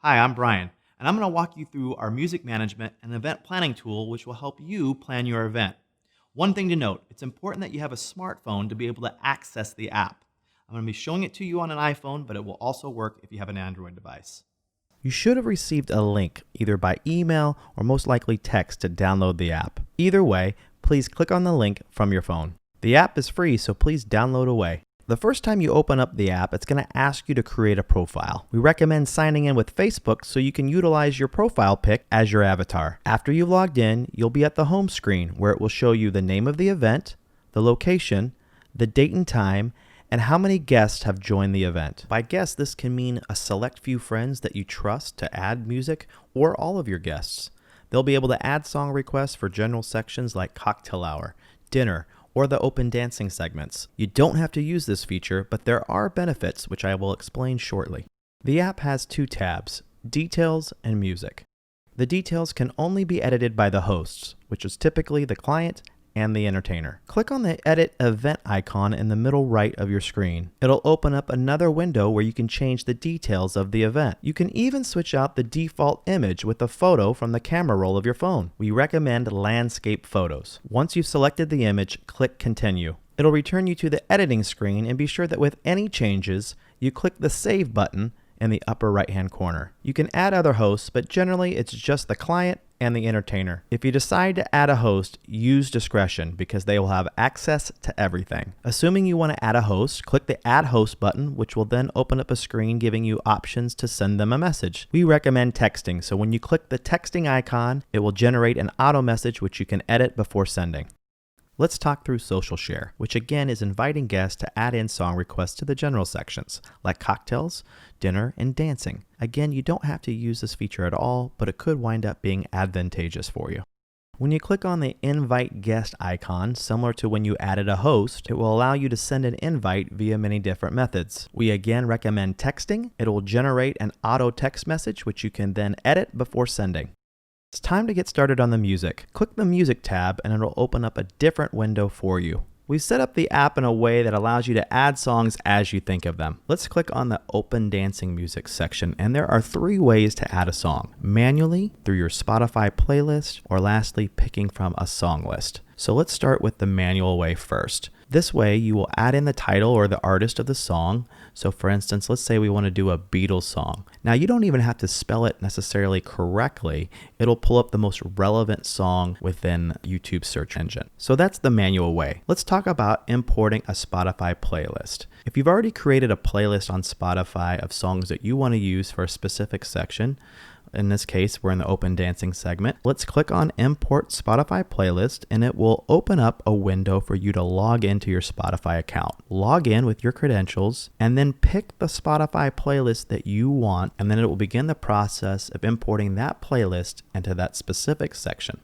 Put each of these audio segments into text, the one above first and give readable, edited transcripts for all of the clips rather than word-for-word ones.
Hi, I'm Brian, and I'm going to walk you through our music management and event planning tool, which will help you plan your event. One thing to note, it's important that you have a smartphone to be able to access the app. I'm going to be showing it to you on an iPhone, but it will also work if you have an Android device. You should have received a link either by email or most likely text to download the app. Either way, please click on the link from your phone. The app is free, so please download away. The first time you open up the app, it's going to ask you to create a profile. We recommend signing in with Facebook so you can utilize your profile pic as your avatar. After you've logged in, you'll be at the home screen where it will show you the name of the event, the location, the date and time, and how many guests have joined the event. By guests, this can mean a select few friends that you trust to add music or all of your guests. They'll be able to add song requests for general sections like cocktail hour, dinner, or the open dancing segments. You don't have to use this feature, but there are benefits which I will explain shortly. The app has two tabs, Details and Music. The details can only be edited by the hosts, which is typically the client and the entertainer. Click on the Edit Event icon in the middle right of your screen. It'll open up another window where you can change the details of the event. You can even switch out the default image with a photo from the camera roll of your phone. We recommend landscape photos. Once you've selected the image, click Continue. It'll return you to the editing screen, and be sure that with any changes, you click the Save button in the upper right-hand corner. You can add other hosts, but generally it's just the client and the entertainer. If you decide to add a host, use discretion because they will have access to everything. Assuming you want to add a host, click the Add Host button, which will then open up a screen giving you options to send them a message. We recommend texting, so when you click the texting icon, it will generate an auto message which you can edit before sending. Let's talk through Social Share, which again is inviting guests to add in song requests to the general sections, like cocktails, dinner, and dancing. Again, you don't have to use this feature at all, but it could wind up being advantageous for you. When you click on the Invite Guest icon, similar to when you added a host, it will allow you to send an invite via many different methods. We again recommend texting. It will generate an auto text message, which you can then edit before sending. It's time to get started on the music. Click the Music tab and it'll open up a different window for you. We've set up the app in a way that allows you to add songs as you think of them. Let's click on the Open Dancing Music section, and there are 3 ways to add a song: manually, through your Spotify playlist, or lastly, picking from a song list. So let's start with the manual way first. This way, you will add in the title or the artist of the song. So for instance, let's say we want to do a Beatles song. Now you don't even have to spell it necessarily correctly. It'll pull up the most relevant song within YouTube's search engine. So that's the manual way. Let's talk about importing a Spotify playlist. If you've already created a playlist on Spotify of songs that you want to use for a specific section, in this case, we're in the open dancing segment. Let's click on Import Spotify Playlist, and it will open up a window for you to log into your Spotify account. Log in with your credentials, and then pick the Spotify playlist that you want, and then it will begin the process of importing that playlist into that specific section.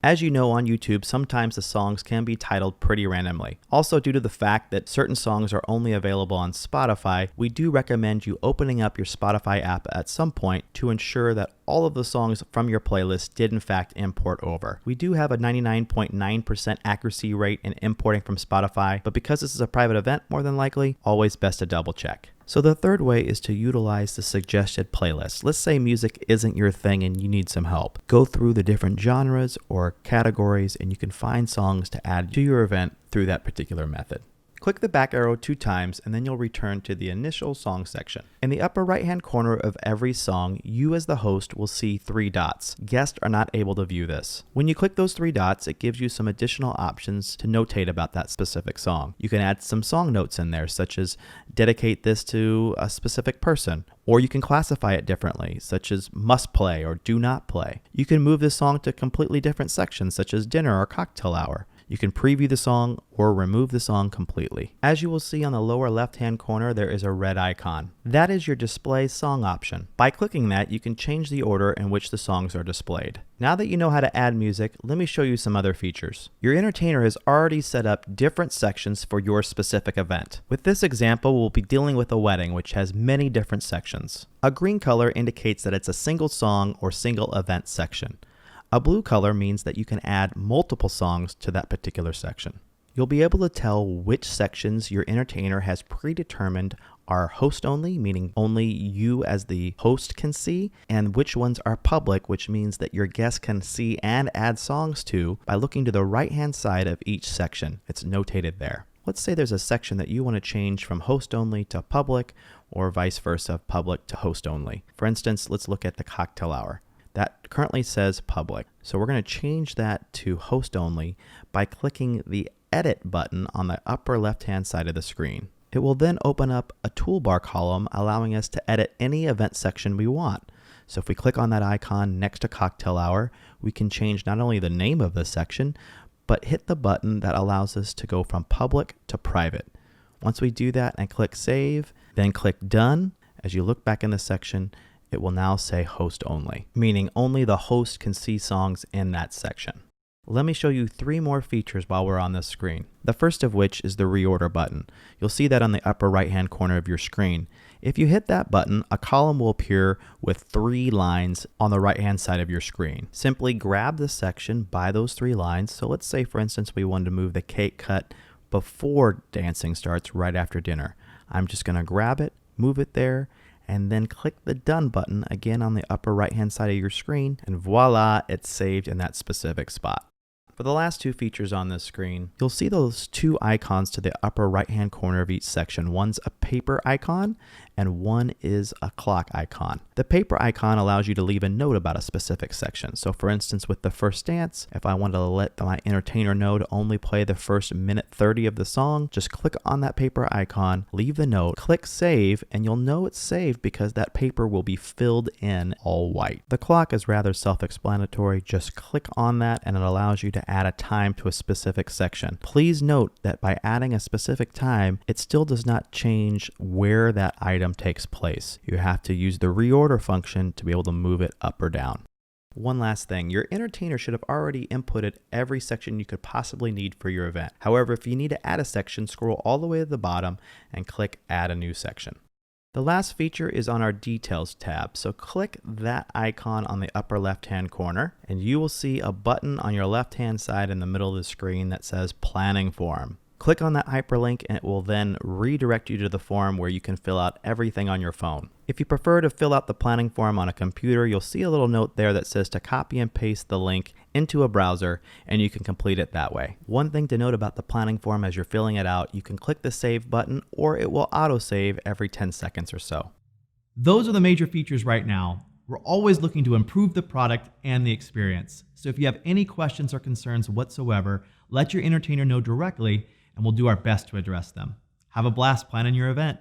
As you know, on YouTube, sometimes the songs can be titled pretty randomly. Also, due to the fact that certain songs are only available on Spotify, we do recommend you opening up your Spotify app at some point to ensure that all of the songs from your playlist did in fact import over. We do have a 99.9% accuracy rate in importing from Spotify, but because this is a private event, more than likely, always best to double check. So the third way is to utilize the suggested playlist. Let's say music isn't your thing and you need some help. Go through the different genres or categories and you can find songs to add to your event through that particular method. Click the back arrow 2 times and then you'll return to the initial song section. In the upper right hand corner of every song, you as the host will see 3 dots. Guests are not able to view this. When you click those 3 dots, it gives you some additional options to notate about that specific song. You can add some song notes in there, such as dedicate this to a specific person, or you can classify it differently, such as must play or do not play. You can move this song to completely different sections, such as dinner or cocktail hour. You can preview the song or remove the song completely. As you will see on the lower left-hand corner, there is a red icon. That is your display song option. By clicking that, you can change the order in which the songs are displayed. Now that you know how to add music, let me show you some other features. Your entertainer has already set up different sections for your specific event. With this example, we'll be dealing with a wedding, which has many different sections. A green color indicates that it's a single song or single event section. A blue color means that you can add multiple songs to that particular section. you'll be able to tell which sections your entertainer has predetermined are host only, meaning only you as the host can see, and which ones are public, which means that your guests can see and add songs to by looking to the right-hand side of each section. It's notated there. Let's say there's a section that you want to change from host only to public, or vice versa, public to host only. For instance, let's look at the cocktail hour. That currently says public. So we're going to change that to host only by clicking the edit button on the upper left-hand side of the screen. It will then open up a toolbar column allowing us to edit any event section we want. So if we click on that icon next to cocktail hour, we can change not only the name of the section, but hit the button that allows us to go from public to private. Once we do that and click save, then click done, as you look back in the section, it will now say host only, meaning only the host can see songs in that section. Let me show you 3 more features while we're on this screen. The first of which is the reorder button. You'll see that on the upper right-hand corner of your screen. If you hit that button, a column will appear with 3 lines on the right-hand side of your screen. Simply grab the section by those 3 lines. So let's say, for instance, we wanted to move the cake cut before dancing starts right after dinner. I'm just going to grab it, move it there, and then click the done button again on the upper right-hand side of your screen, and voila, it's saved in that specific spot. For the last 2 features on this screen, you'll see those 2 icons to the upper right-hand corner of each section. One's a paper icon and one is a clock icon. The paper icon allows you to leave a note about a specific section. So for instance, with the first dance, if I wanted to let my entertainer know to only play the first minute 30 of the song, just click on that paper icon, leave the note, click save, and you'll know it's saved because that paper will be filled in all white. The clock is rather self-explanatory. Just click on that and it allows you to add a time to a specific section. Please note that by adding a specific time, it still does not change where that item takes place. You have to use the reorder function to be able to move it up or down. One last thing, your entertainer should have already inputted every section you could possibly need for your event. However, if you need to add a section, scroll all the way to the bottom and click Add a New Section. The last feature is on our Details tab, so click that icon on the upper left-hand corner, and you will see a button on your left-hand side in the middle of the screen that says Planning Form. Click on that hyperlink and it will then redirect you to the form where you can fill out everything on your phone. If you prefer to fill out the planning form on a computer, you'll see a little note there that says to copy and paste the link into a browser and you can complete it that way. One thing to note about the planning form as you're filling it out, you can click the save button or it will autosave every 10 seconds or so. Those are the major features right now. We're always looking to improve the product and the experience. So if you have any questions or concerns whatsoever, let your entertainer know directly and we'll do our best to address them. Have a blast planning your event.